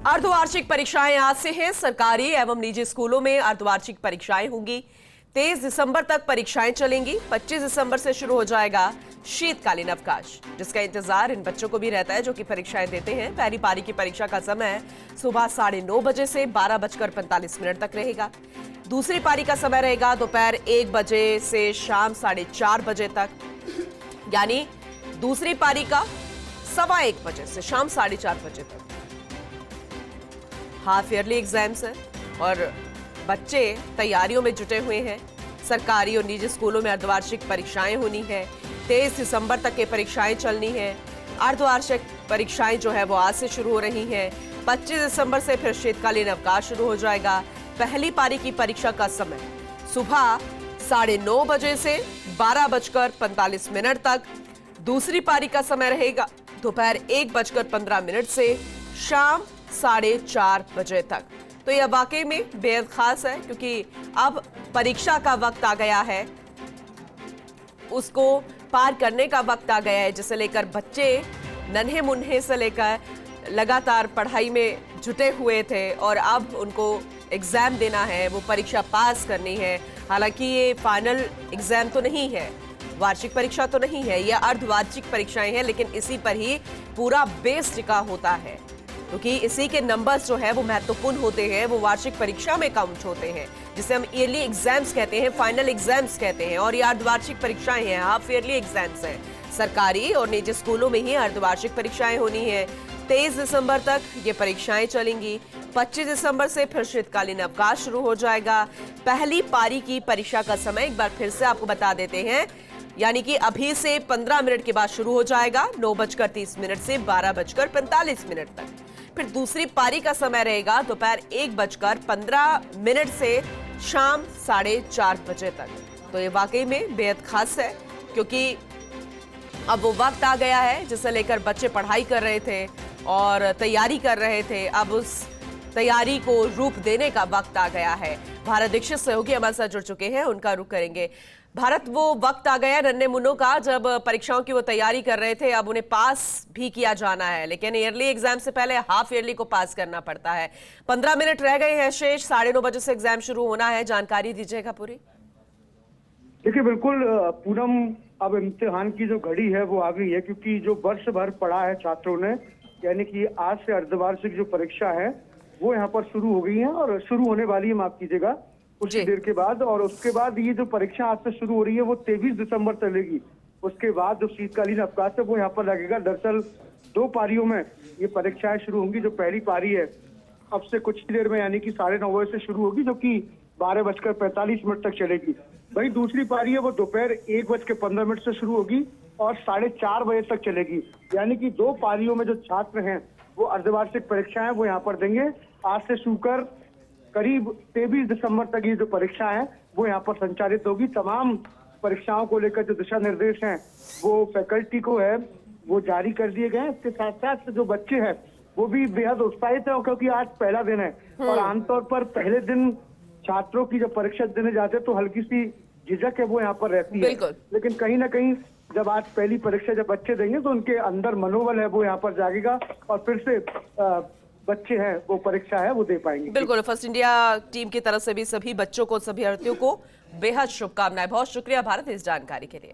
अर्धवार्षिक परीक्षाएं आज से हैं। सरकारी एवं निजी स्कूलों में अर्धवार्षिक परीक्षाएं होंगी। 23 दिसंबर तक परीक्षाएं चलेंगी। 25 दिसंबर से शुरू हो जाएगा शीतकालीन अवकाश, जिसका इंतजार इन बच्चों को भी रहता है जो कि परीक्षाएं देते हैं। पहली पारी की परीक्षा का समय सुबह 9:30 बजे से 12:45 तक रहेगा। दूसरी पारी का समय रहेगा दोपहर 1 बजे से शाम 4:30 बजे तक, यानी दूसरी पारी का 1:15 बजे से शाम 4:30 बजे तक। हाफ ईयरली एग्जाम्स है और बच्चे तैयारियों में जुटे हुए हैं। सरकारी और निजी स्कूलों में अर्धवार्षिक परीक्षाएं होनी है। 23 दिसंबर तक ये परीक्षाएं चलनी है। अर्धवार्षिक परीक्षाएं जो है वो आज से शुरू हो रही हैं। 25 दिसंबर से फिर शीतकालीन अवकाश शुरू हो जाएगा। पहली पारी की परीक्षा का समय सुबह 9:30 बजे से 12:45 तक। दूसरी पारी का समय रहेगा दोपहर 1:15 से शाम 4:30 बजे तक। तो यह वाकई में बेहद खास है, क्योंकि अब परीक्षा का वक्त आ गया है, उसको पार करने का वक्त आ गया है, जिसे लेकर बच्चे नन्हे मुन्ने से लेकर लगातार पढ़ाई में जुटे हुए थे और अब उनको एग्जाम देना है, वो परीक्षा पास करनी है। हालांकि ये फाइनल एग्जाम तो नहीं है, वार्षिक परीक्षा तो नहीं है, यह अर्धवार्षिक परीक्षाएं हैं, लेकिन इसी पर ही पूरा बेस टिका होता है, क्योंकि इसी के नंबर्स जो है वो महत्वपूर्ण होते हैं, वो वार्षिक परीक्षा में काउंट होते हैं, जिसे हम ईयरली एग्जाम्स कहते हैं, फाइनल एग्जाम्स कहते हैं। और ये अर्धवार्षिक परीक्षाएं हैं, हाफ ईयरली एग्जाम्स हैं। सरकारी और निजी स्कूलों में ही अर्धवार्षिक परीक्षाएं होनी है। 23 दिसंबर तक ये परीक्षाएं चलेंगी। 25 दिसंबर से फिर शीतकालीन अवकाश शुरू हो जाएगा। पहली पारी की परीक्षा का समय एक बार फिर से आपको बता देते हैं, यानी कि अभी से 15 मिनट के बाद शुरू हो जाएगा 9:30 से 12:45 तक। फिर दूसरी पारी का समय रहेगा दोपहर 1:15 से शाम 4:30 बजे तक। तो ये वाकई में बेहद खास है, क्योंकि अब वो वक्त आ गया है जिसे लेकर बच्चे पढ़ाई कर रहे थे और तैयारी कर रहे थे। अब उस तैयारी को रूप देने का वक्त आ गया है। भारत दीक्षित सहयोगी हमारे साथ जुड़ चुके हैं, उनका रुख करेंगे। भारत, वो वक्त आ गया नन्हे मुन्नों का जब परीक्षाओं की वो तैयारी कर रहे थे, अब उन्हें पास भी किया जाना है, लेकिन ईयरली एग्जाम से पहले हाफ ईयरली को पास करना पड़ता है। 15 मिनट रह गए हैं शेष, 9:30 बजे से एग्जाम शुरू होना है। जानकारी दीजिएगा पूरी। देखिए, बिल्कुल पूनम, अब इम्तिहान की जो घड़ी है वो आ गई है, क्योंकि जो वर्ष भर पढ़ा है छात्रों ने, यानी कि आज से अर्धवार्षिक जो परीक्षा है वो यहाँ पर शुरू हो गई है और शुरू होने वाली है, माफ कीजिएगा, कुछ देर के बाद। और उसके बाद ये जो परीक्षा आज से शुरू हो रही है वो 23 दिसंबर चलेगी। उसके बाद जो शीतकालीन अवकाश है वो यहाँ पर लगेगा। दरअसल 2 पारियों में ये परीक्षाएं शुरू होंगी। जो पहली पारी है अब से कुछ देर में, यानी कि 9:30 बजे से शुरू होगी, जो कि 12:45 तक चलेगी। वही दूसरी पारी है वो दोपहर 1:15 से शुरू होगी और 4:30 बजे तक चलेगी। यानी कि 2 पारियों में जो छात्र हैं वो अर्धवार्षिक परीक्षाएं वो यहाँ पर देंगे। आज से शुरू कर करीब 23 दिसंबर तक ये जो परीक्षा है वो यहाँ पर संचालित होगी। तमाम परीक्षाओं को लेकर जो दिशा निर्देश हैं वो फैकल्टी को है वो जारी कर दिए गए। इसके साथ साथ जो बच्चे हैं वो भी बेहद उत्साहित है, क्योंकि आज पहला दिन है और आमतौर पर पहले दिन छात्रों की जब परीक्षा देने जाते हैं तो हल्की सी झिझक है वो यहाँ पर रहती है, लेकिन कहीं ना कहीं जब आज पहली परीक्षा जब बच्चे देंगे तो उनके अंदर मनोबल है वो यहाँ पर जागेगा और फिर से बच्चे हैं वो परीक्षा है वो दे पाएंगे। बिल्कुल, फर्स्ट इंडिया टीम की तरफ से भी सभी बच्चों को, सभी अभ्यर्थियों को बेहद शुभकामनाएं। बहुत शुक्रिया भारत इस जानकारी के लिए।